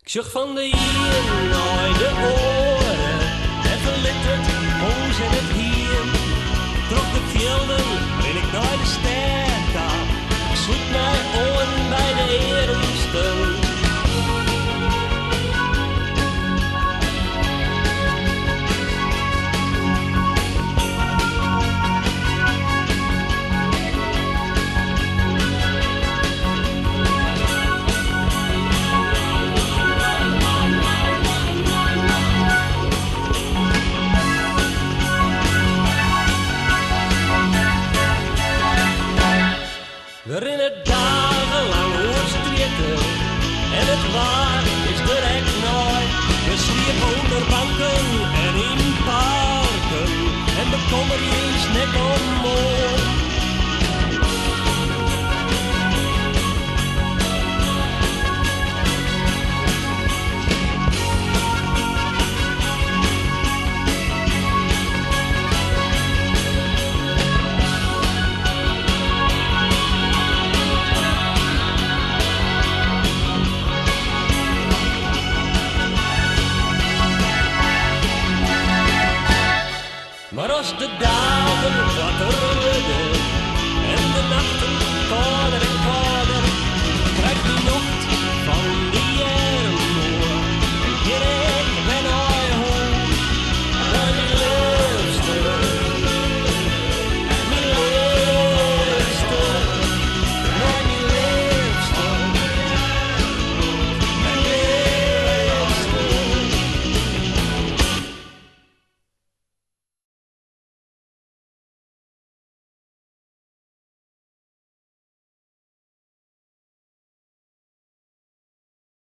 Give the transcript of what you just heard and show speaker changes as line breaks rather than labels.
Ik zucht van de hier naar de oren en verlitterd ons en het hier. Trok de velden ben ik naar de sterka. Ik sloeg mij on bij de eersten. We rennen dagenlang over stritten en het waar is direct nooit. We sliepen onder banken en in parken en bekommer je eens nek om morgen.